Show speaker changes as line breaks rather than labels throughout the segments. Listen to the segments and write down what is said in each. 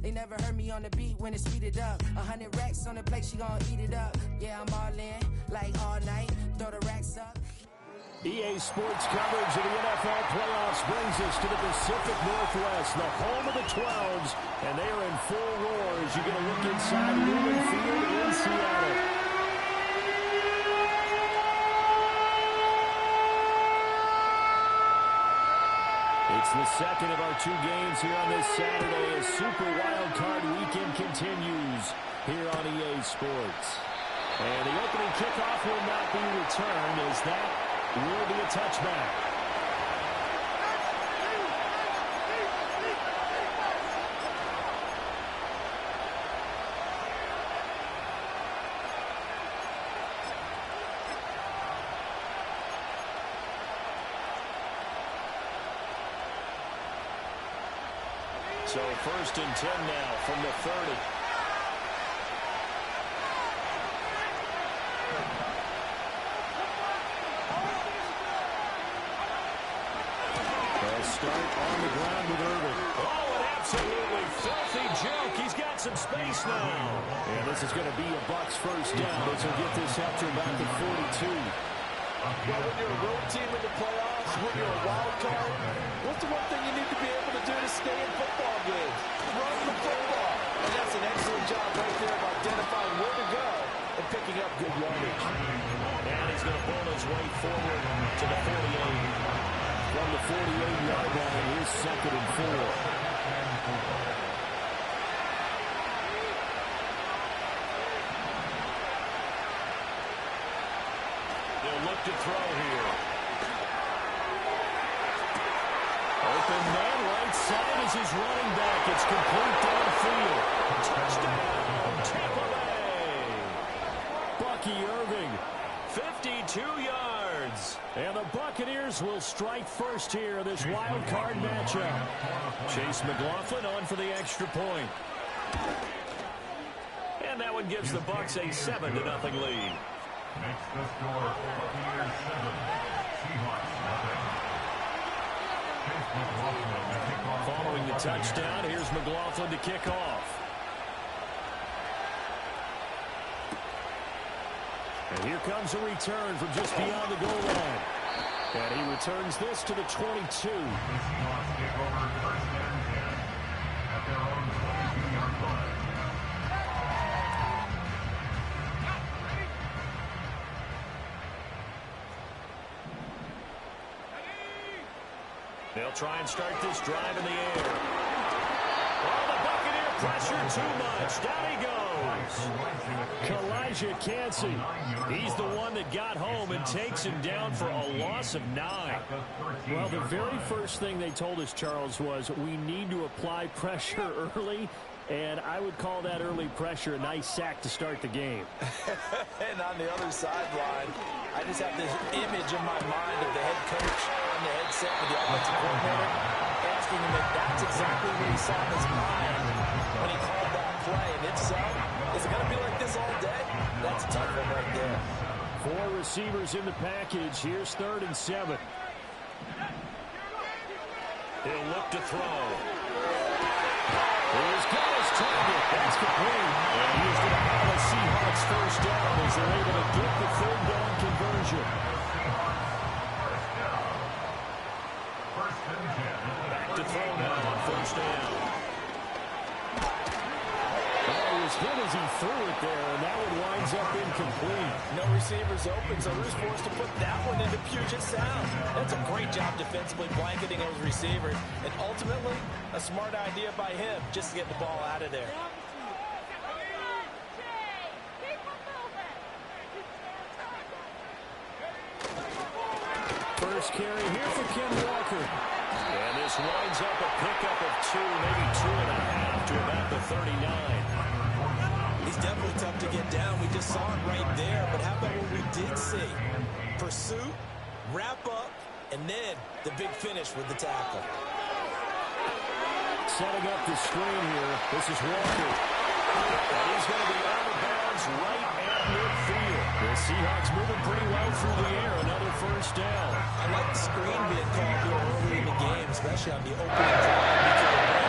They never heard me on the beat when it's speeded up. 100 racks on the plate, she gon' eat it up. Yeah, I'm all in, like all night. Throw the racks up.
EA Sports coverage of the NFL playoffs brings us to the Pacific Northwest, the home of the 12s, and they are in full roar as you get a look inside Lumen Field in Seattle. It's the second of our 2 games here on this Saturday as Super Wild Card Weekend continues here on EA Sports. And the opening kickoff will not be returned as that will be a touchback. So 1st and 10 now from the 30. Start on the ground with Irving. Oh, an absolutely filthy joke. He's got some space now. And this is going to be a Bucs first down as he'll get this after back at 42.
Well, when you're a road team in the playoffs, when you're a wild card, what's the one thing you need to be able to do to stay in football games? Run the football. And that's an excellent job right there of identifying where to go and picking up good yardage.
And he's going to pull his way forward to the 48. From the 48-yard line, here's 2nd and 4. They'll look to throw here. Open man right side is his running back. It's complete downfield. Touchdown, Tampa Bay. Bucky Irving, 52 yards. And the Buccaneers will strike first here in this wild card matchup. Chase McLaughlin on for the extra point. And that one gives the Bucs a 7-0 lead.
Makes the score Buccaneers 7, Seahawks nothing.
Following the touchdown, here's McLaughlin to kick off. And here comes a return from just beyond the goal line. And he returns this to the 22.
The Seahawks take over 1st and 10 at their own 22-yard line.
They'll try and start this drive in the air. Oh, the Buccaneer pressure too much. Down he goes. Kalijah Cansey. He's the one that got home and takes him down for a loss of 9. Well, the very first thing they told us, Charles, was we need to apply pressure early. And I would call that early pressure a nice sack to start the game.
And on the other sideline, I just have this image in my mind of the head coach on the headset with the offensive coordinator asking him if that's exactly what he saw in his mind when he called that play. And if so, is it going to be like this all day? That's a tough one right there.
4 receivers in the package. Here's 3rd and 7. He'll look to throw. Here's Gall's target. That's complete. And he's going to have a Seahawks first down as they're able to get the 3rd down conversion. Back to throw now on 1st down. He was hit as he threw it there, and that one winds up incomplete.
No receivers open, so who's forced to put that one into Puget Sound? That's a great job defensively blanketing those receivers, and ultimately, a smart idea by him just to get the ball out of there.
First carry here for Ken Walker. And this winds up a pickup of 2, maybe 2.5 to about the 39.
He's definitely tough to get down. We just saw it right there. But how about what we did see? Pursuit, wrap up, and then the big finish with the tackle.
Setting up the screen here. This is Walker. And he's going to be out of bounds right at midfield. The Seahawks moving pretty well through the air. Another first down.
I like the screen being called here early in the game, especially on the opening drive.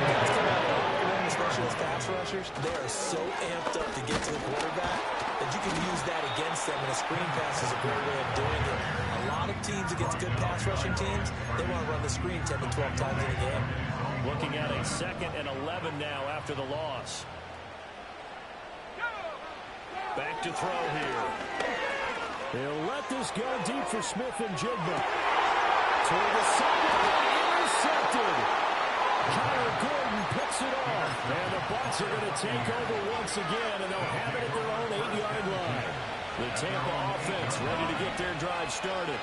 Guys come out of the those pass rushers, they are so amped up to get to the quarterback that you can use that against them, and a screen pass is a great way of doing it. A lot of teams against good pass rushing teams, they want to run the screen 10 to 12 times in a game.
Looking at a 2nd and 11 now after the loss. Back to throw here. They'll let this go deep for Smith and Jigba. Toward the sideline, intercepted. Kyler Gordon picks it off. And the Bucs are going to take over once again, and they'll have it at their own 8-yard line. The Tampa offense ready to get their drive started.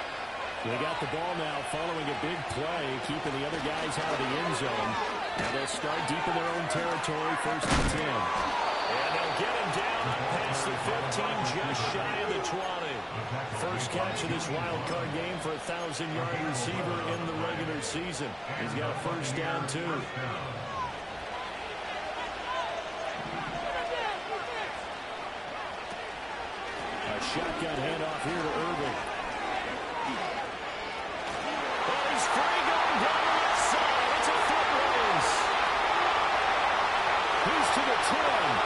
They got the ball now following a big play, keeping the other guys out of the end zone. Now they'll start deep in their own territory, 1st and 10. And they'll get him down past the 15, just shy of the 20. First catch of this wild card game for a 1,000-yard receiver in the regular season. He's got a first down, too. A shotgun handoff here to Irving. And he's free going down the left side. It's a foot race. He's to the 10.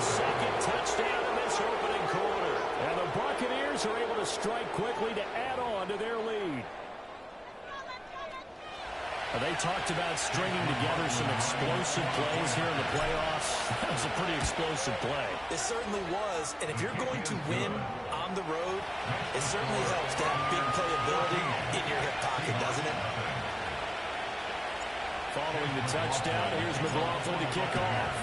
Second touchdown in this opening quarter. And the Buccaneers are able to strike quickly to add on to their lead. They talked about stringing together some explosive plays here in the playoffs. That was a pretty explosive play.
It certainly was. And if you're going to win on the road, it certainly helps to have big playability in your hip pocket, doesn't it?
Following the touchdown, here's McLaughlin to kick off.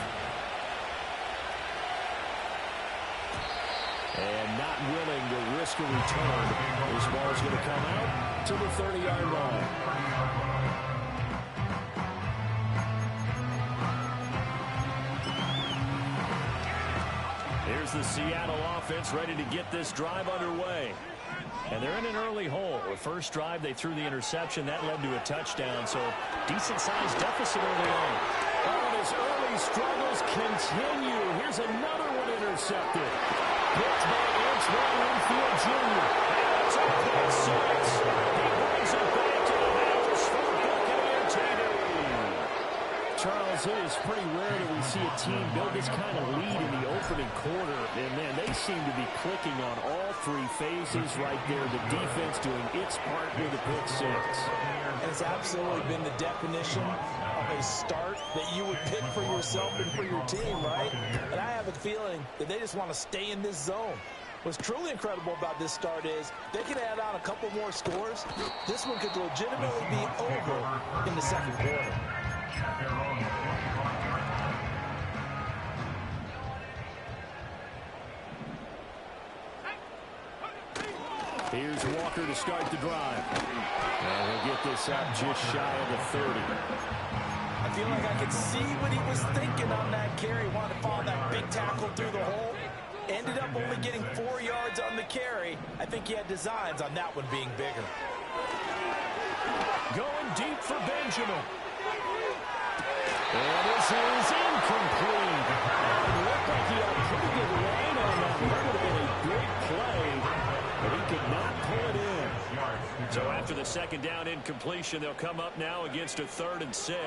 And not willing to risk a return. This ball is going to come out to the 30-yard line. Here's the Seattle offense ready to get this drive underway. And they're in an early hole. The first drive, they threw the interception. That led to a touchdown, so decent-sized deficit early on. Oh, and his early struggles continue. Here's another one intercepted. Picked by Antoine Winfield Jr. And it's a pick six. He brings it back to the house for Buccaneer TD. Charles, it is pretty rare that we see a team build this kind of lead in the opening quarter. And, man, they seem to be clicking on all 3 phases right there. The defense doing its part with the pick six.
And it's absolutely been the definition of a start that you would pick for yourself and for your team, right? And I have a feeling that they just want to stay in this zone. What's truly incredible about this start is they can add on a couple more scores. This one could legitimately be over in the 2nd quarter.
Here's Walker to start the drive. And he'll get this out just shy of the 30.
I feel like I could see what he was thinking on that carry. Wanted to follow that big tackle through the hole. Ended up only getting 4 yards on the carry. I think he had designs on that one being bigger.
Going deep for Benjamin. And this is incomplete. It looked like he had a pretty good line on that. That would have been a big play, but he could not pull it in. So after the 2nd down incompletion, they'll come up now against a 3rd and 6. And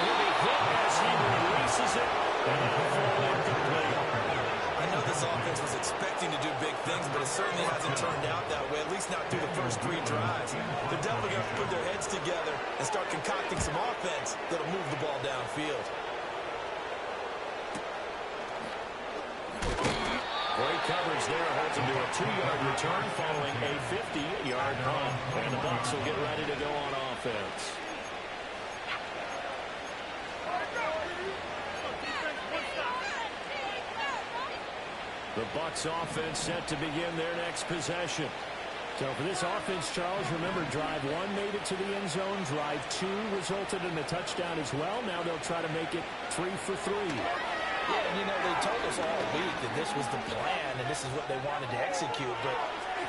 he'll be hit as he releases it. And incomplete.
I know this offense was expecting to do big things, but it certainly hasn't turned out that way, at least not through the first 3 drives. They're definitely going to put their heads together and start concocting some offense that'll move the ball downfield.
Great coverage there, holds him to a 2-yard return following a 50-yard punt. And the Bucs will get ready to go on offense. The Bucs offense set to begin their next possession. So for this offense, Charles, remember, drive 1 made it to the end zone. Drive 2 resulted in a touchdown as well. Now they'll try to make it 3 for 3.
Yeah, and you know, they told us all week that this was the plan and this is what they wanted to execute, but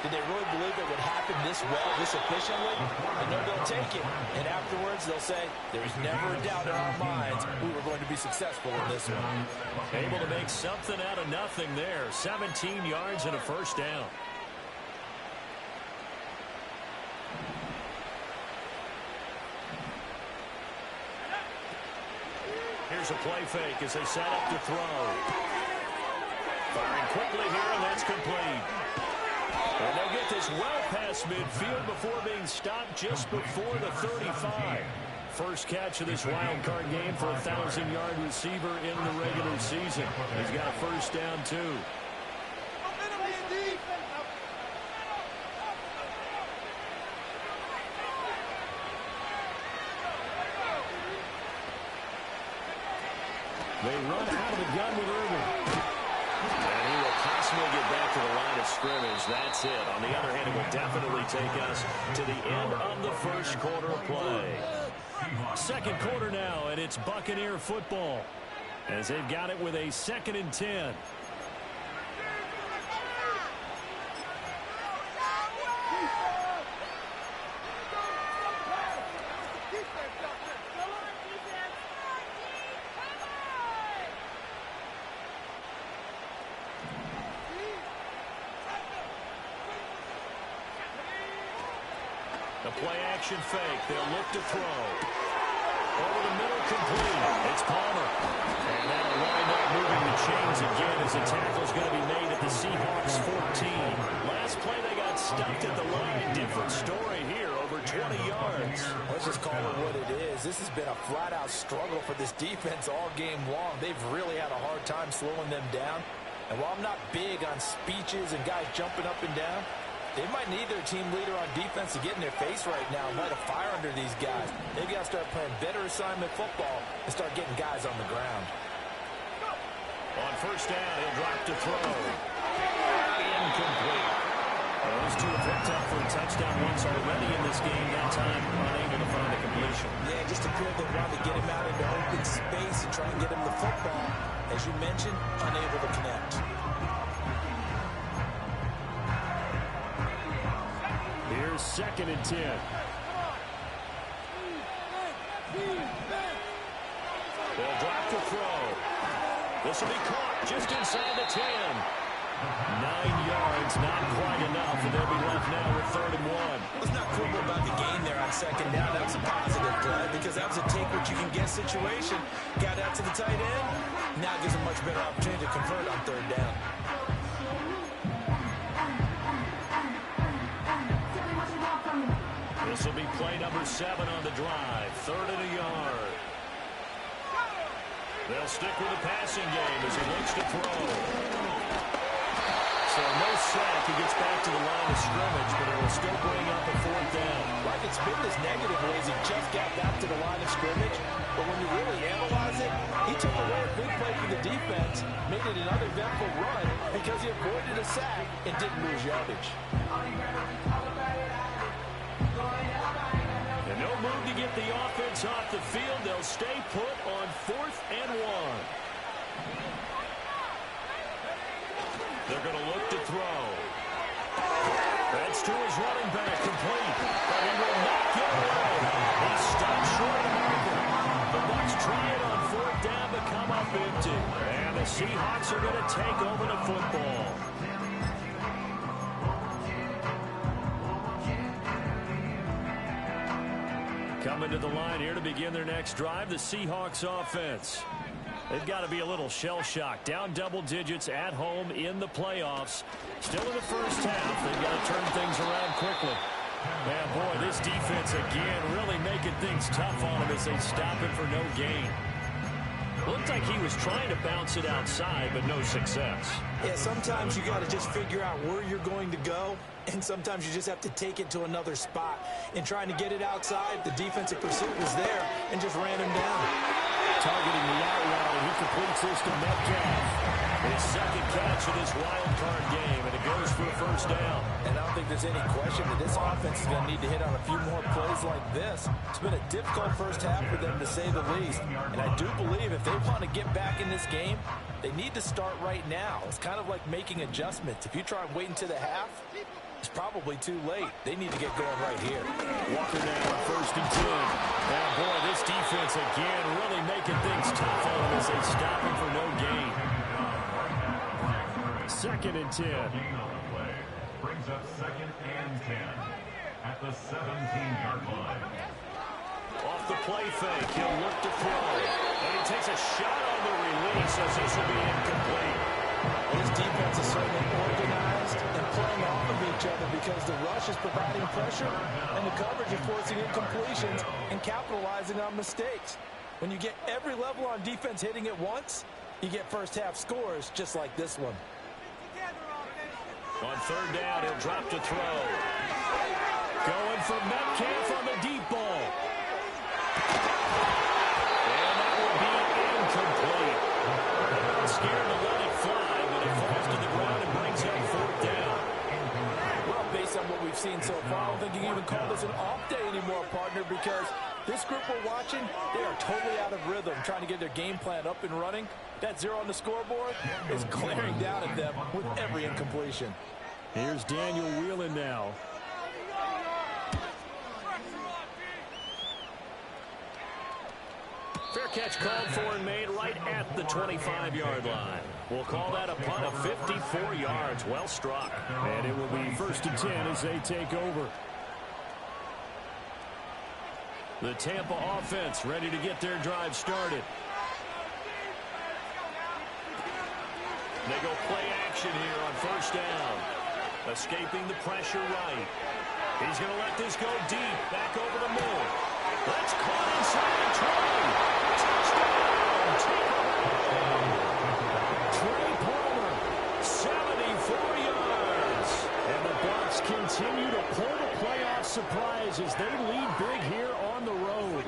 did they really believe it would happen this well, this efficiently? I know they'll take it, and afterwards they'll say, there's never a doubt in our minds we were going to be successful in this one.
Able to make something out of nothing there. 17 yards and a first down. Here's a play fake as they set up to throw. Firing quickly here, and that's complete. And they'll get this well past midfield before being stopped just before the 35. First catch of this wild card game for a 1,000-yard receiver in the regular season. He's got a first down, too. They run out of the gun with Irving. And he will possibly get back to the line of scrimmage. That's it. On the other hand, it will definitely take us to the end of the first quarter of play. Second quarter now, and it's Buccaneer football as they've got it with a 2nd and 10. The play-action fake. They'll look to throw. Over the middle, complete. It's Palmer. And that'll wind up moving the chains again as the tackle's going to be made at the Seahawks 14. Last play, they got stuffed at the line. Different story here, over 20 yards.
Let's just call it what it is. This has been a flat-out struggle for this defense all game long. They've really had a hard time slowing them down. And while I'm not big on speeches and guys jumping up and down, they might need their team leader on defense to get in their face right now and light a fire under these guys. They've got to start playing better assignment football and start getting guys on the ground.
On first down, he'll drop to throw. Incomplete. Those two have hooked up for a touchdown once already in this game. That time, unable to find a completion.
Yeah, just appeared they wanted to get him out into open space and try and get him the football. As you mentioned, unable to connect.
Here's 2nd and 10. They'll drop to throw. This will be caught just inside the 10. 9 yards, not quite enough, and they'll be left now with 3rd and 1.
Let's not quibble about the gain there on 2nd down. That was a positive play because that was a take-what-you-can-get situation. Got out to the tight end. Now gives a much better opportunity to convert on 3rd down.
This will be play number 7 on the drive. 3rd and a yard. They'll stick with the passing game as he looks to throw. So no sack. He gets back to the line of scrimmage, but it will still bring up a 4th down.
Like it's been this negative ways. He just got back to the line of scrimmage. But when you really analyze it, he took away a big play for the defense, made it another eventful run because he avoided a sack and didn't lose yardage.
And no move to get the offense off the field. They'll stay put on 4th and 1. They're going to look to throw. That's to his running back, complete. But he will not get away. He stops short of the marker. The Bucs try it on 4th down to come up empty. And the Seahawks are going to take over the football. Coming to the line here to begin their next drive, the Seahawks offense. They've got to be a little shell-shocked. Down double digits at home in the playoffs. Still in the first half. They've got to turn things around quickly. Man, boy, this defense again really making things tough on him as they stop him for no gain. Looked like he was trying to bounce it outside, but no success.
Yeah, sometimes you got to just figure out where you're going to go, and sometimes you just have to take it to another spot. In trying to get it outside, the defensive pursuit was there and just ran him down.
Targeting the out route, and he completes this to Metcalf. His 2nd catch of this wild card game, and it goes for a first down.
And I don't think there's any question that this offense is going to need to hit on a few more plays like this. It's been a difficult first half for them, to say the least. And I do believe if they want to get back in this game, they need to start right now. It's kind of like making adjustments. If you try and wait until the half, it's probably too late. They need to get going right here.
Walker now on 1st and 10. And boy, this defense again really making things tough on him as they stop him for no gain. 2nd and 10.
Brings up 2nd and 10 at the 17-yard line.
Off the play fake, he'll look to throw. And he takes a shot on the release as this will be incomplete.
This defense is certainly organized and playing off of each other because the rush is providing pressure and the coverage is forcing incompletions and capitalizing on mistakes. When you get every level on defense hitting at once, you get first half scores just like this one.
On third down, he'll drop to throw. Going for Metcalf on the deep ball. And that will be incomplete. Scared to let it fly, but it falls to the ground and brings up fourth down.
Well, based on what we've seen so far, I don't think you can even call this an off day anymore, partner, because this group we're watching, they are totally out of rhythm, trying to get their game plan up and running. That zero on the scoreboard is glaring down at them with every incompletion.
Here's Daniel Whelan now. Fair catch called for and made right at the 25-yard line. We'll call that a punt of 54 yards. Well struck. And it will be 1st and 10 as they take over. The Tampa offense ready to get their drive started. They go play action here on 1st down. Escaping the pressure right. He's going to let this go deep. Back over the middle. That's caught inside Trey. Touchdown. Trey Palmer, 74 yards. And the Bucs continue to pull the playoff surprise as they lead big here on the road.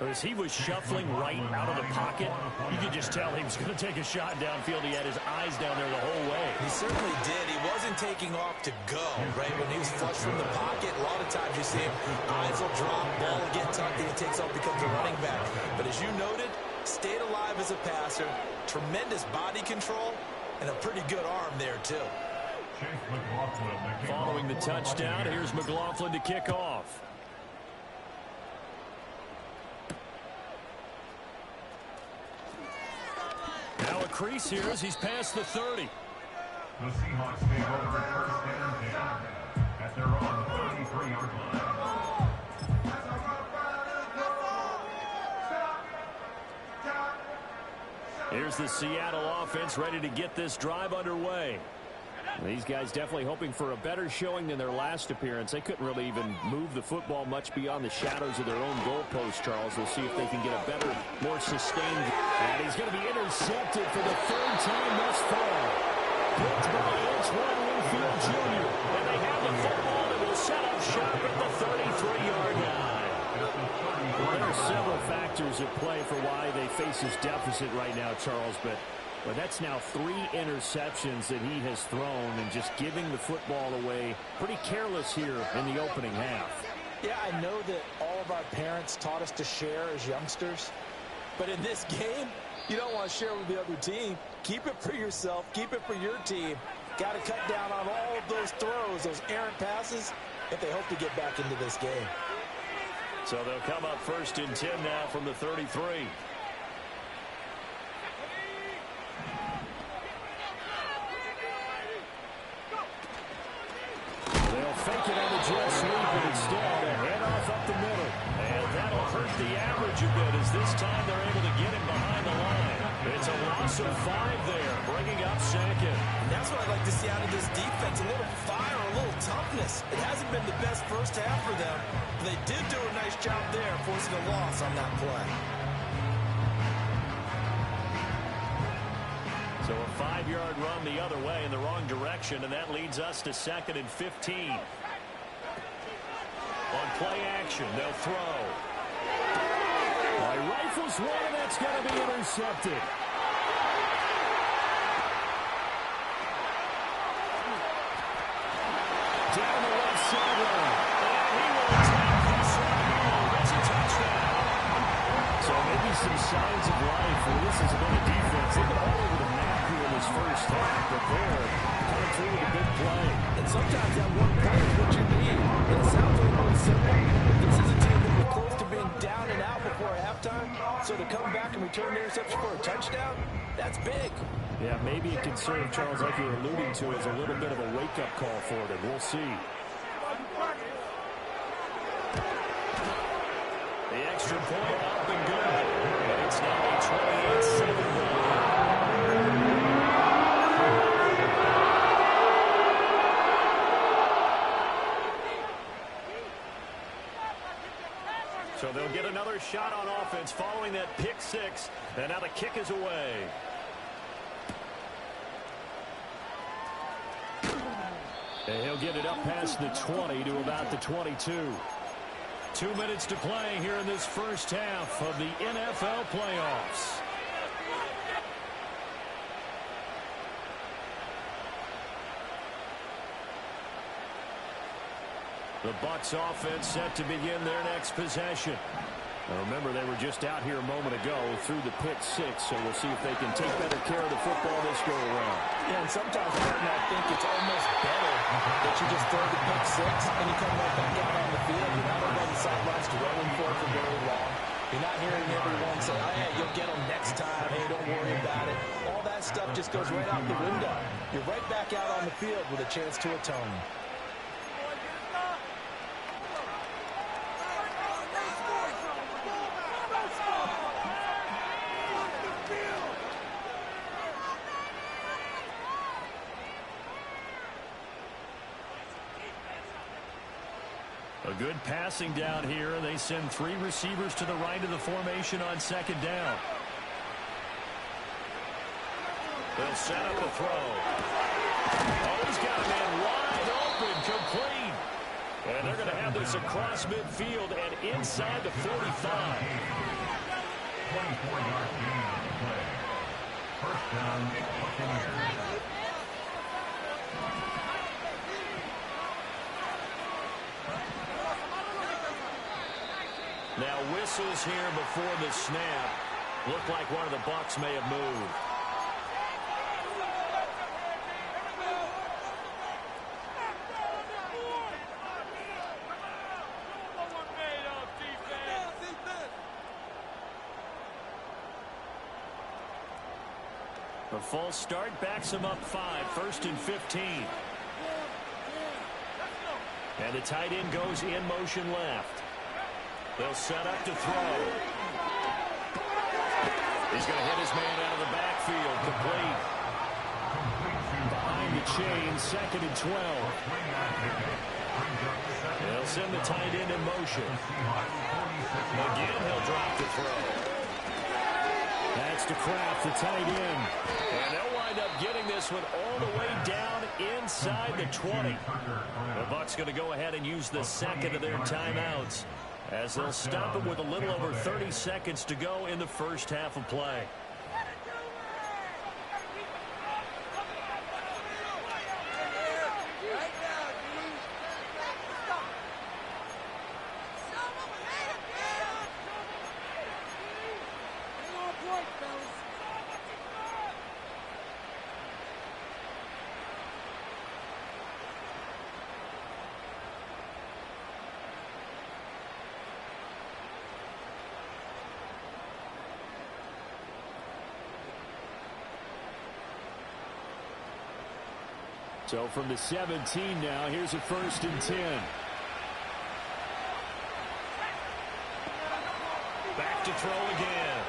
As he was shuffling right out of the pocket, you could just tell he was going to take a shot downfield. He had his eyes down there the whole way.
He certainly did. He wasn't taking off to go, right? When he was flush from the pocket, a lot of times you see him, eyes will drop, ball will get tucked, and he takes off, becomes a running back. But as you noted, stayed alive as a passer, tremendous body control, and a pretty good arm there, too.
Following the touchdown, here's McLaughlin to kick off. Now a crease here as he's past the 30.
The Seahawks take over 1st and 10 at their own 33-yard line.
Here's the Seattle offense ready to get this drive underway. These guys definitely hoping for a better showing than their last appearance. They couldn't really even move the football much beyond the shadows of their own goalpost, Charles. We'll see if they can get a better, more sustained. And he's going to be intercepted for the 3rd time thus far. Picked by Antoine Winfield Jr. And they have the football and will set up shop at the 33-yard line. There are several factors at play for why they face this deficit right now, Charles, but that's now 3 interceptions that he has thrown and just giving the football away pretty careless here in the opening half.
Yeah, I know that all of our parents taught us to share as youngsters, but in this game, you don't want to share with the other team. Keep it for yourself. Keep it for your team. Got to cut down on all of those throws, those errant passes, if they hope to get back into this game.
So they'll come up 1st and 10 now from the 33. They'll fake it on the jet sweep, but instead a handoff up the middle. And that'll hurt the average a bit as this time they're able to get him behind the line. It's a loss of 5 there, bringing up 2nd.
And that's what I'd like to see out of this defense, a little fire, a little toughness. It hasn't been the best first half for them, but they did do a nice job there, forcing a loss on that play.
So a 5-yard run the other way in the wrong direction, and that leads us to 2nd and 15. On play action, they'll throw. Rifles one, and that's going to be intercepted. Down the left sideline. And he will attack this one here. That's a touchdown. So maybe some signs of life. Well, this has been a defense. They've been all over the map here in this first half, but they're coming through with a big play.
And sometimes that one play is what you need. And it sounds a little simple, but this is a team that was close to being down and out before halftime. So to come back and return the interception for a touchdown, that's big.
Yeah, maybe it can serve, Charles, like you were alluding to, as a little bit of a wake-up call for them. We'll see. extra point up and good. And it's now a 28-7 run. So they'll get another shot on offense following that pick six. And now the kick is away. And he'll get it up past the 20 to about the 22. 2 minutes to play here in this first half of the NFL playoffs. The Bucs offense set to begin their next possession. Now remember, they were just out here a moment ago through the pick six, so we'll see if they can take better care of the football this go around.
Yeah, and sometimes I think it's almost better that you just throw the pick six and you come right back out on the field. You're not on the sidelines dwelling for it for very long. You're not hearing everyone say, oh, yeah, you'll get them next time. Hey, don't worry about it. All that stuff just goes right out the window. You're right back out on the field with a chance to atone.
A good passing down here. They send three receivers to the right of the formation on second down. They'll set up a throw. Oh, he's got a man wide open, complete. And they're going to have this across midfield and inside the 45.
24-yard gain on the play. First down, Buccaneers.
Now whistles here before the snap. Looked like one of the Bucs may have moved. A false start backs him up 5, 1st and 15. And the tight end goes in motion left. They'll set up to throw. He's going to hit his man out of the backfield. Complete. Behind the chain, 2nd and 12. They'll send the tight end in motion. Again, he'll drop the throw. That's to Kraft, the tight end. And they'll wind up getting this one all the way down inside the 20. The Bucs going to go ahead and use the second of their timeouts, as they'll stop it with a little over 30 seconds to go in the first half of play. So from the 17 now, here's a 1st and 10. Back to throw again.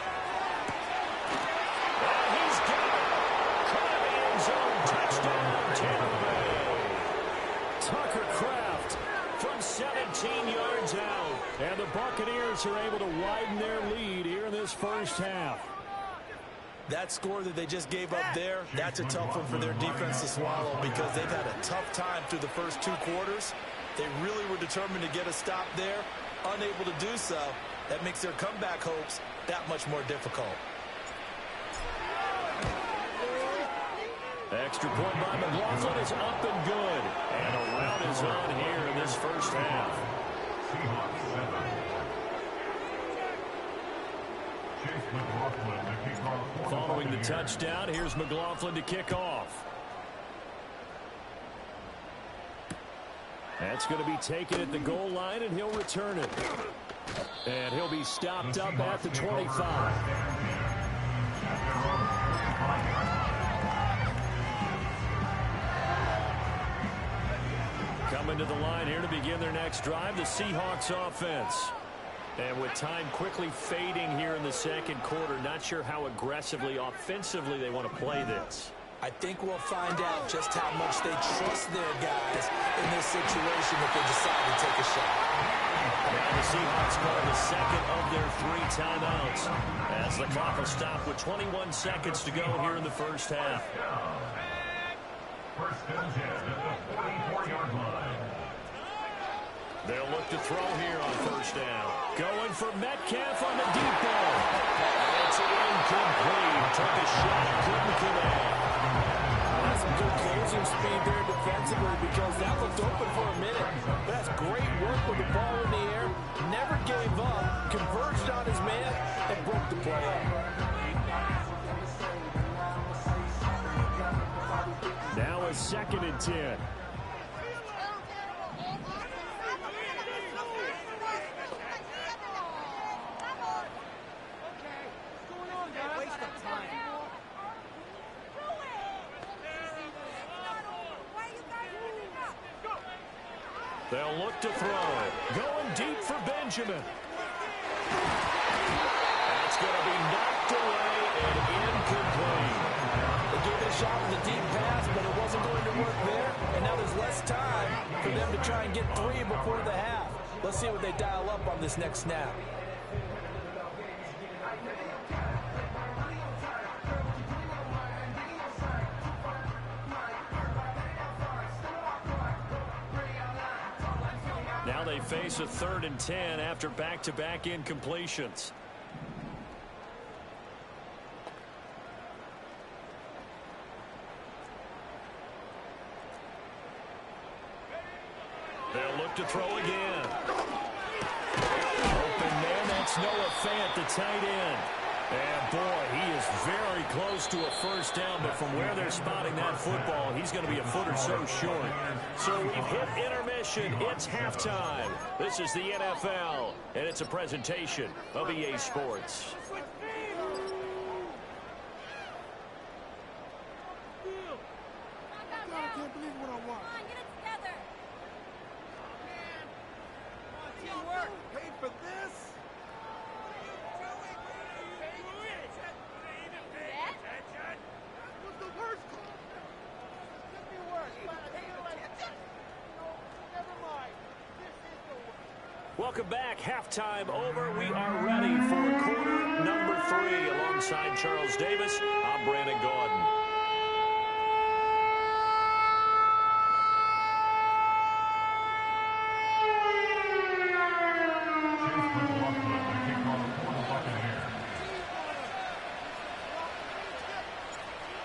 And he's got it. Caught end zone. Touchdown, Tampa Bay. Tucker Kraft from 17 yards out. And the Buccaneers are able to widen their lead here in this first half.
That score that they just gave up there, that's a tough one for their defense to swallow, because they've had a tough time through the first 2 quarters. They really were determined to get a stop there, unable to do so. That makes their comeback hopes that much more difficult.
Extra point by McLaughlin is up and good. And a rout is on here in this first half.
Seahawks 7.
Following the touchdown, here's McLaughlin to kick off. That's going to be taken at the goal line, and he'll return it. And he'll be stopped up at the 25. Coming to the line here to begin their next drive, the Seahawks offense. And with time quickly fading here in the second quarter, not sure how aggressively, offensively they want to play this.
I think we'll find out just how much they trust their guys in this situation if they decide to take a shot.
Now the Seahawks call the second of their 3 timeouts as the clock will stop with 21 seconds to go here in the first half.
First and 10 at the 44-yard line.
They'll look to throw here on first down. Going for Metcalf on the deep ball. It's incomplete. Took a shot, couldn't connect.
That's some good closing speed there defensively because that looked open for a minute. That's great work with the ball in the air. Never gave up. Converged on his man and broke the play up.
Now a 2nd and 10. They'll look to throw. Going deep for Benjamin. That's going to be knocked away and incomplete.
They gave it a shot with a deep pass, but it wasn't going to work there. And now there's less time for them to try and get 3 before the half. Let's see what they dial up on this next snap.
Now they face a 3rd and 10 after back-to-back incompletions. They'll look to throw again. Open man, that's Noah Fant, the tight end. And boy, he is very close to a first down, but from where they're spotting that football, he's going to be a foot or so short. So we've hit intermission. It's halftime. This is the NFL, and it's a presentation of EA Sports. Welcome back. Halftime over. We are ready for quarter number 3. Alongside Charles Davis, I'm Brandon Gordon.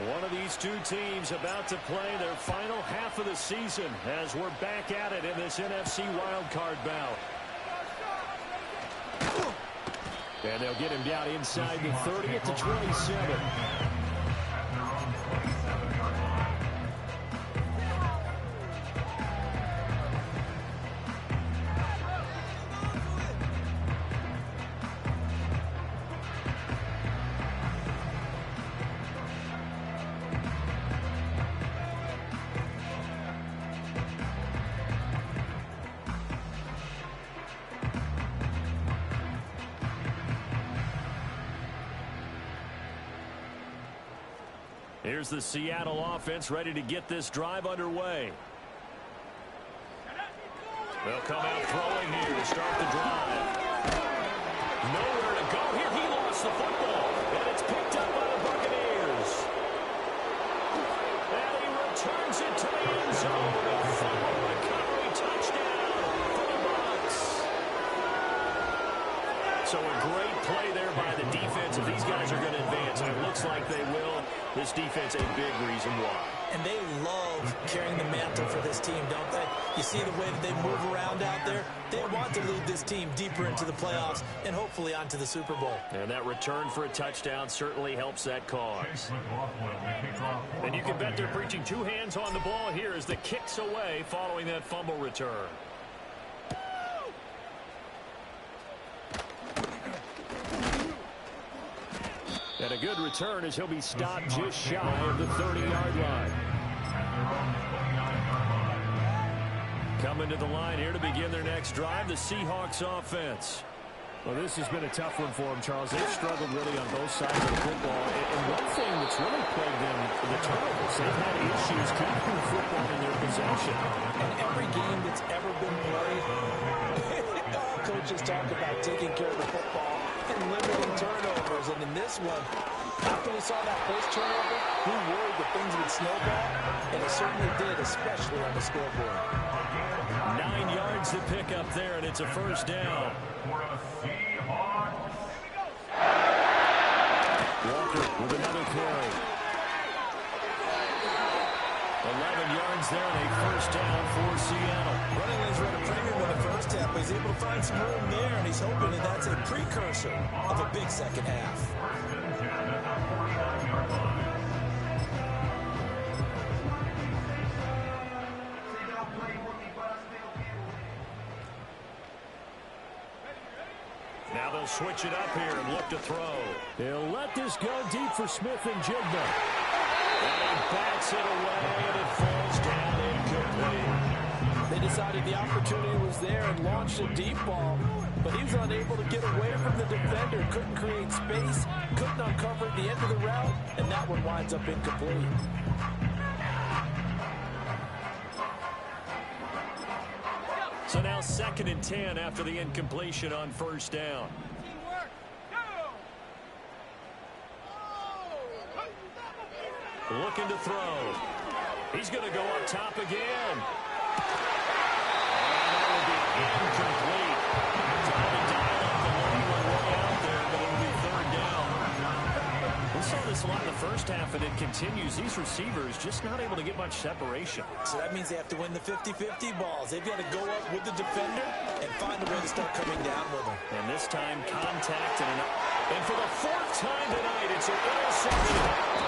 One of these two teams about to play their final half of the season as we're back at it in this NFC wildcard bout. And they'll get him down inside the 30 at the 27. Here's the Seattle offense ready to get this drive underway. They'll come out throwing here to start the drive. Nowhere to go here. He lost the football, and it's picked up by the Buccaneers. And he returns it to the end zone. A fumble recovery touchdown for the Bucs. So a great play there by the defense. If these guys are going to advance, and it looks like they will, this defense a big reason why.
And they love carrying the mantle for this team, don't they? You see the way that they move around out there? They want to lead this team deeper into the playoffs and hopefully onto the Super Bowl.
And that return for a touchdown certainly helps that cause. And you can bet they're preaching 2 hands on the ball here as the kick's away following that fumble return. And a good return as he'll be stopped just shy of the 30-yard line. Coming to the line here to begin their next drive, the Seahawks offense. Well, this has been a tough one for them, Charles. They've struggled really on both sides of the football. And one thing that's really plagued them, the turnovers. They've had issues keeping the football in their possession.
And every game that's ever been played, all coaches talk about taking care of the football and limiting turnovers. And in this one, after we saw that first turnover, we worried that things would snowball, and it certainly did, especially on the scoreboard.
9 yards to pick up there, and it's a first down. Walker with another carry. 11 yards there, and a first down for Seattle.
Running lanes run a premium in the first half, but he's able to find some room there, and he's hoping that that's a precursor of a big second half.
Now they'll switch it up here and look to throw. He'll let this go deep for Smith and Jigba. And he bats it away, and it falls down incomplete.
They decided the opportunity was there and launched a deep ball, but he was unable to get away from the defender. Couldn't create space, couldn't uncover at the end of the route, and that one winds up incomplete.
So now 2nd and 10 after the incompletion on first down. Looking to throw. He's going to go up top again. And that will be incomplete. Trying to dial up the long one way out there, but it'll be 3rd down. We saw this a lot in the first half, and it continues. These receivers just not able to get much separation.
So that means they have to win the 50-50 balls. They've got to go up with the defender and find a way to start coming down with them.
And this time, contact. And for the 4th time tonight, it's an interception.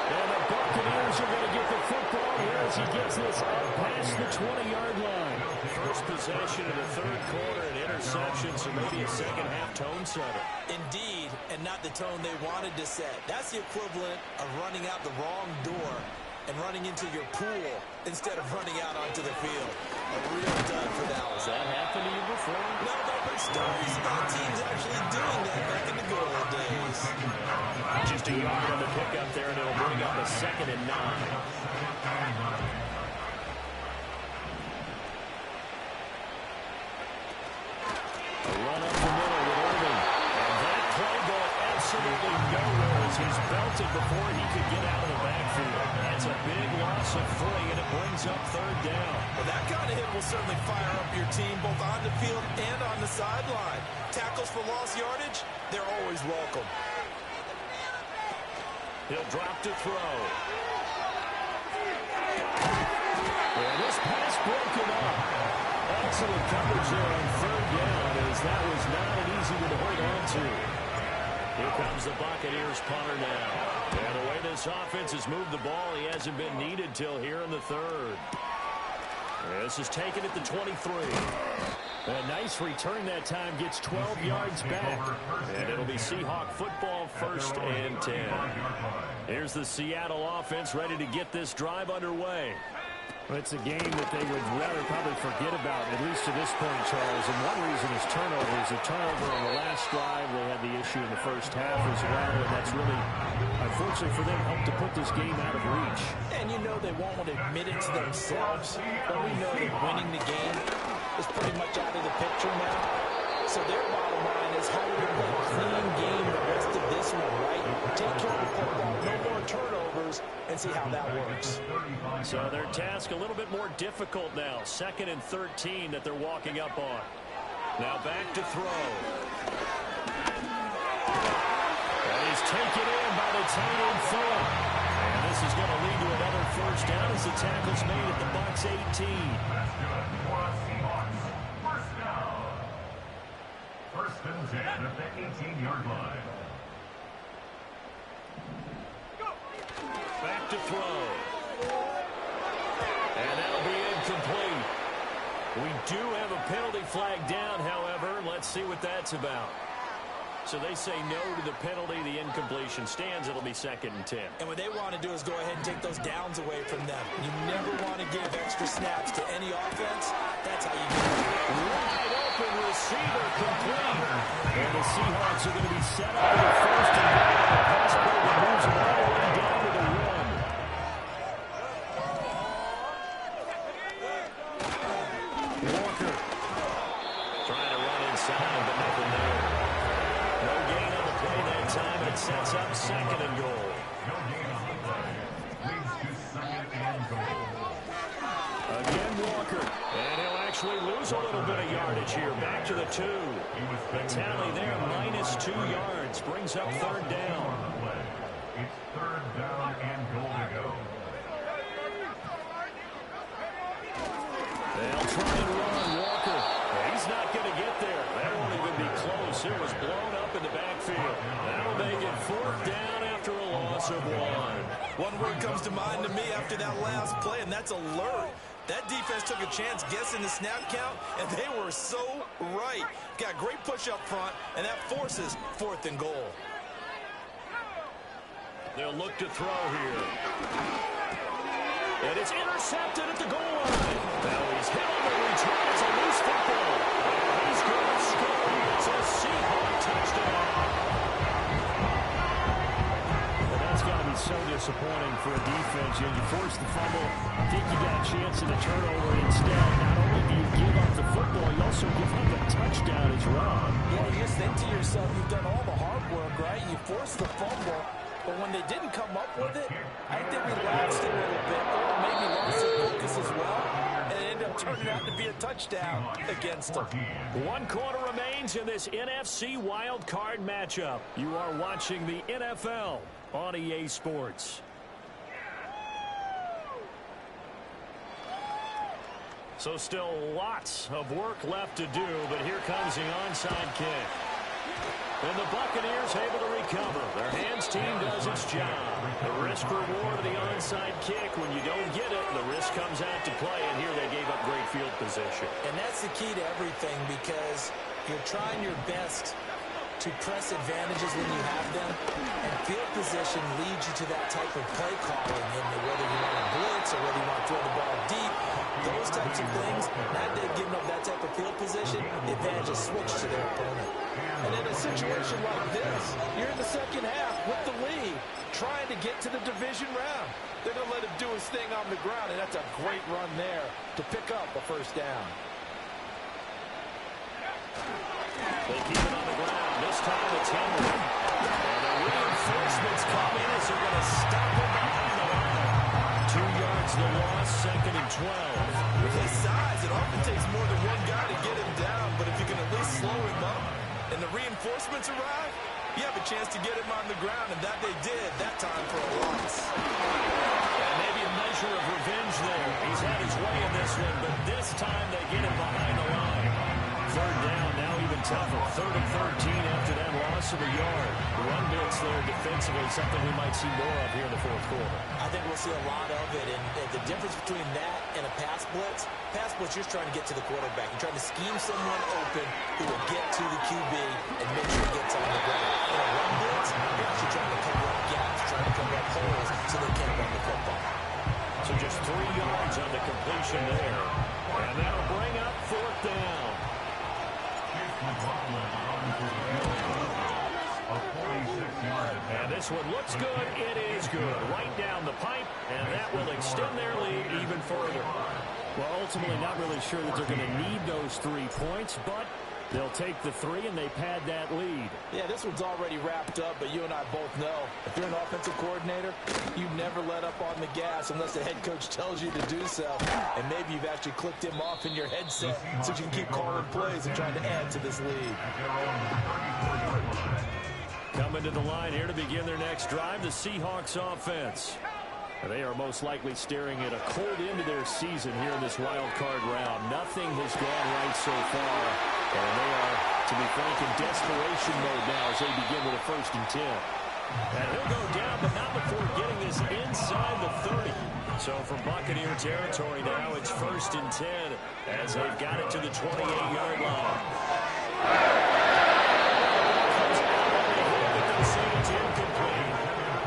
And the Buccaneers are going to get the football here as he gets this up past the 20-yard line. First possession of the 3rd quarter, an interception, so maybe a second-half tone setter.
Indeed, and not the tone they wanted to set. That's the equivalent of running out the wrong door and running into your pool instead of running out onto the field. A real dud for Dallas.
Has that happened to you before?
No, but stories about teams actually doing that back in the good old days.
Just a yard on the pickup there, and it'll bring up a 2nd and 9. A run up the middle with Irving. And that play going absolutely nowhere as he's belted before he could get out of the backfield. That's a big loss of footing, and it brings up 3rd down.
Well, that kind of hit will certainly fire up your team both on the field and on the sideline. Tackles for lost yardage, they're always welcome.
He'll drop to throw. And this pass broken up. Excellent coverage there on 3rd down, as that was not an easy one to hold on to. Here comes the Buccaneers punter now. And the way this offense has moved the ball, he hasn't been needed till here in the 3rd. This is taken at the 23. A nice return that time, gets 12 yards back. And it'll be Seahawk football, 1st and 10. Here's the Seattle offense ready to get this drive underway. Well, it's a game that they would rather probably forget about, at least to this point, Charles. And one reason is turnovers. A turnover on the last drive. They had the issue in the first half as well. And that's really, unfortunately for them, helped to put this game out of reach.
And you know they won't admit it to themselves. But we know that winning the game is pretty much out of the picture now. So their bottom line is how do we play a clean game the rest of this one, right? Take care of the football, no more turnovers, and see how that works.
So their task a little bit more difficult now. 2nd and 13 that they're walking up on. Now back to throw. And he's taken in by the tight end Fuller. And this is going to lead to another first down as the tackle's made at the Bucs 18.
First and 10 at the 18-yard line.
Back to throw. And that'll be incomplete. We do have a penalty flag down, however. Let's see what that's about. So they say no to the penalty. The incompletion stands. It'll be 2nd and 10.
And what they want to do is go ahead and take those downs away from them. You never want to give extra snaps to any offense. That's how you do it.
Wide open receiver complete. And the Seahawks are going to be set up for the first and goal. Pass play that moves them all the way down to the 1. Walker trying to run inside, but nothing there. No gain on the play that time, and it sets up 2nd and goal.
No gain on the play. Leads to 2nd and goal.
Again, Walker. And he'll actually lose a little bit of yardage here. Back to the 2. The tally there, -2 yards. Brings up 3rd down.
It's 3rd down and goal to go.
They'll try and run Walker. He's not going to get there. That won't even be close. It was blown up in the backfield. That'll make it 4th down after a loss of 1.
One word comes to mind to me after that last play, and that's alert. That defense took a chance guessing the snap count, and they were so right. Got great push up front, and that forces 4th and goal.
They'll look to throw here. And it's intercepted at the goal line. Now he's hit on the return. It's a loose football. He's going to score. It's a Seahawk touchdown. And that's got to be so disappointing for a defense. You force the fumble, think you got a chance at a turnover. Instead, not only do you give up the football, you also give up a touchdown as well.
Yeah, you just think to yourself, you've done all the hard work, right? You forced the fumble. But when they didn't come up with it, I think they relaxed a little bit, or maybe lost their focus as well, and it ended up turning out to be a touchdown against them.
1 quarter remains in this NFC wild card matchup. You are watching the NFL on EA Sports. So still lots of work left to do, but here comes the onside kick. And the Buccaneers able to recover. Their hands team does its job. The risk reward of the onside kick. When you don't get it, the risk comes out to play. And here they gave up great field position.
And that's the key to everything, because you're trying your best to press advantages when you have them. And field position leads you to that type of play calling. And whether you want to blitz or whether you want to throw the ball deep, those types of things, now they've given up that type of field position, the advantage is switched to their opponent. And in a situation like this, you're in the second half with the lead, trying to get to the division round. They're going to let him do his thing on the ground, and that's a great run there to pick up a 1st down.
They keep it on the ground. This time it's Henry. And the reinforcements come in as they're going to stop him behind the line. 2 yards the loss, 2nd and 12.
With his size, it often takes more than one guy to get him down, but if you can at least slow him up and the reinforcements arrive, you have a chance to get him on the ground, and that they did that time for a loss.
And maybe a measure of revenge there. He's had his way in this one, but this time they get him behind the line. 3rd down, now even tougher. 3rd and 13 after that loss of a yard. The run blitz there defensively, something we might see more of here in the 4th quarter.
I think we'll see a lot of it, and the difference between that and a pass blitz, you're just trying to get to the quarterback. You're trying to scheme someone open who will get to the QB and make sure he gets on the ground. In a run blitz, you're actually trying to cover up gaps, trying to cover up holes so they can't run the football.
So just 3 yards on the completion there. And that'll bring up 4th down. And this one looks good. It is good. Right down the pipe, and that will extend their lead even further. Well, ultimately not really sure that they're going to need those 3 points, but they'll take the 3 and they pad that lead.
Yeah, this one's already wrapped up, but you and I both know if you're an offensive coordinator, you never let up on the gas unless the head coach tells you to do so. And maybe you've actually clicked him off in your headset so you can keep calling plays and trying to add to this lead.
Coming to the line here to begin their next drive, the Seahawks offense. They are most likely staring at a cold end to their season here in this wild card round. Nothing has gone right so far, and they are, to be frank, in desperation mode now as they begin with a 1st and 10. And he'll go down, but not before getting this inside the 30. So from Buccaneer territory now, it's 1st and 10 as they've got it to the 28-yard line. Comes out of the hit, but they'll say it's incomplete.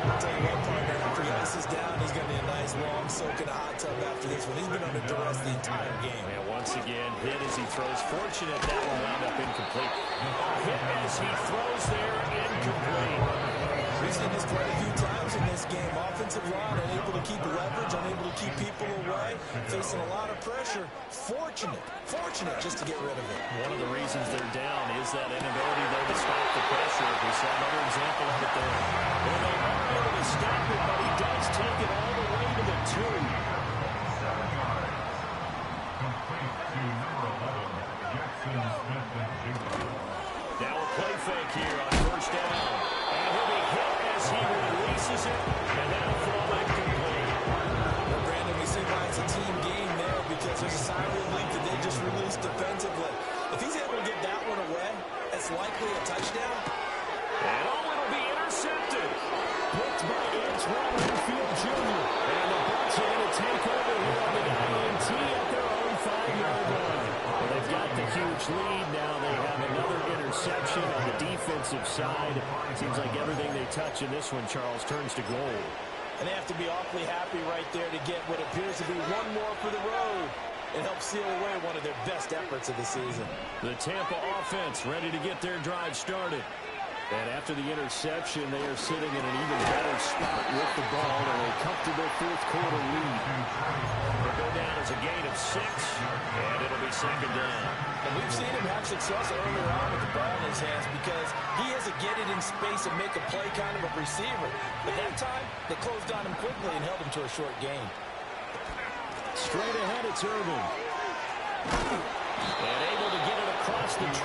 I'll tell you what, partner, after he ices down, he's going to be a nice long soak in a hot tub after this one. He's been under duress the entire game.
And once again, hit as he throws. Fortunate that will wound up incomplete. Hit as he throws there, incomplete.
We've seen this quite a few times in this game. Offensive line unable to keep leverage, unable to keep people away, facing a lot of pressure. Fortunate just to get rid of it.
One of the reasons they're down is that inability, though, to stop the pressure. We saw another example of it there. Well, they are able to stop it, but he does take it all the way to the 2.
7 yards. Complete to number 11, Jackson Smith-Njigba.
Now a play fake here on first down. And he'll be hit as he releases it, and that'll fall incomplete.
Well, Brandon, we see why it's a team game there, because there's a sign of relief that they just released defensively. If he's able to get that one away, that's likely a touchdown.
And it'll be intercepted. Picked by Antoine Winfield Jr. And the Bucs are going to take over here on the INT at their own 5-yard line. Well, they've got the huge lead now. They have another interception on the defensive side. Seems like everything they touch in this one, Charles, turns to gold.
And they have to be awfully happy right there to get what appears to be one more for the road. It helps seal away one of their best efforts of the season.
The Tampa offense ready to get their drive started. And after the interception, they are sitting in an even better spot with the ball and a comfortable fourth-quarter lead. They'll go down as a gain of 6, and it'll be second down.
And we've seen him have success earlier on with the ball in his hands because he has to get it in space and make a play kind of a receiver. But that time, they closed on him quickly and held him to a short gain.
Straight ahead, it's Irvin. And able to get it across the 20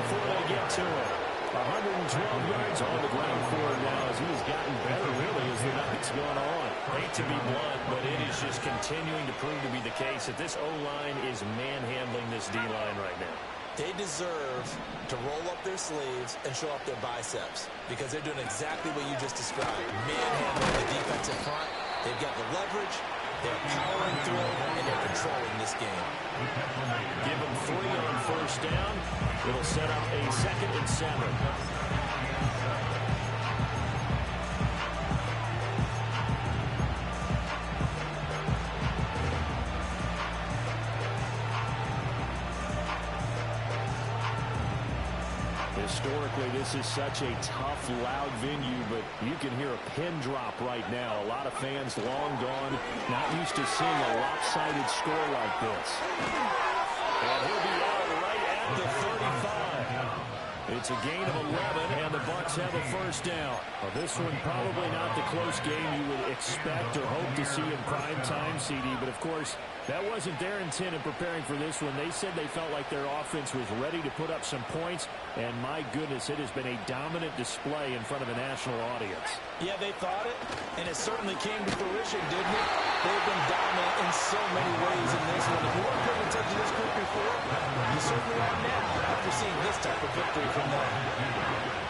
before they get to it. 112 yards on the ground for him now as he's gotten better, really, as the night's gone on. Hate to be blunt, but it is just continuing to prove to be the case that this O-line is manhandling this D-line right now.
They deserve to roll up their sleeves and show up their biceps because they're doing exactly what you just described. Manhandling the defensive front. They've got the leverage. They're powering through, and they're controlling this game.
Give them 3 on first down. It'll set up a 2nd and 7. Historically, this is such a tough, loud venue, but you can hear a pin drop right now. A lot of fans long gone, not used to seeing a lopsided score like this. And he'll be out right at the 35. It's a gain of 11, and the Bucs have a first down. Well, this one probably not the close game you would expect or hope to see in prime time, CD, but of course, that wasn't their intent in preparing for this one. They said they felt like their offense was ready to put up some points, and my goodness, it has been a dominant display in front of a national audience.
Yeah, they thought it, and it certainly came to fruition, didn't it? They've been dominant in so many ways in this one. If you weren't paying attention to this group before, you certainly are now after seeing this type of victory from them.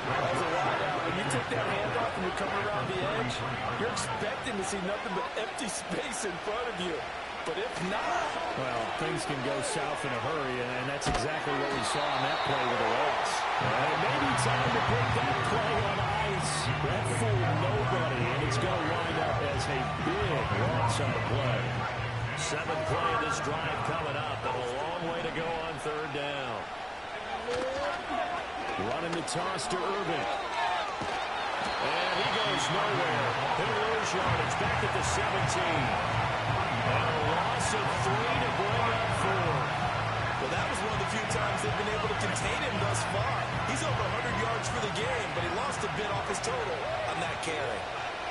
As a wideout, when you take that handoff and you come around the edge, you're expecting to see nothing but empty space in front of you. But if not...
Well, things can go south in a hurry, and that's exactly what we saw on that play with a loss. And maybe time to put that play on ice. That fooled nobody, and it's going to wind up as a big loss on the play. 7th play of this drive coming up, and a long way to go on 3rd down. Running the toss to Irvin. And he goes nowhere. He'll lose yardage back at the 17. And a loss of 3 to bring up 4.
Well, that was one of the few times they've been able to contain him thus far. He's over 100 yards for the game, but he lost a bit off his total on that carry.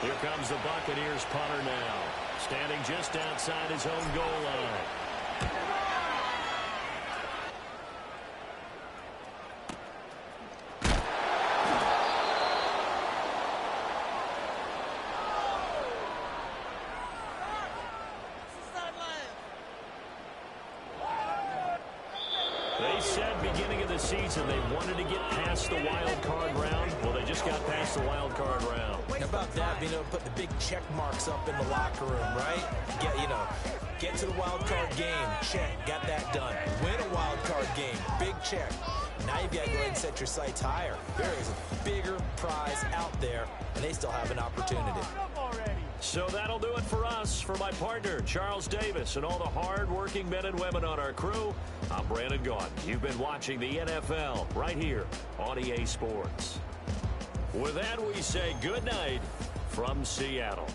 Here comes the Buccaneers punter now, standing just outside his own goal line. They said beginning of the season they wanted to get past the wild card round. Well, they just got past the wild card round.
How about that, being able to put the big check marks up in the locker room, right? Get to the wild card game, check, got that done. Win a wild card game, big check. Now you've got to go ahead and set your sights higher. There is a bigger prize out there, and they still have an opportunity.
So that'll do it for us. For my partner, Charles Davis, and all the hard-working men and women on our crew, I'm Brandon Gaudin. You've been watching the NFL right here on EA Sports. With that, we say good night from Seattle.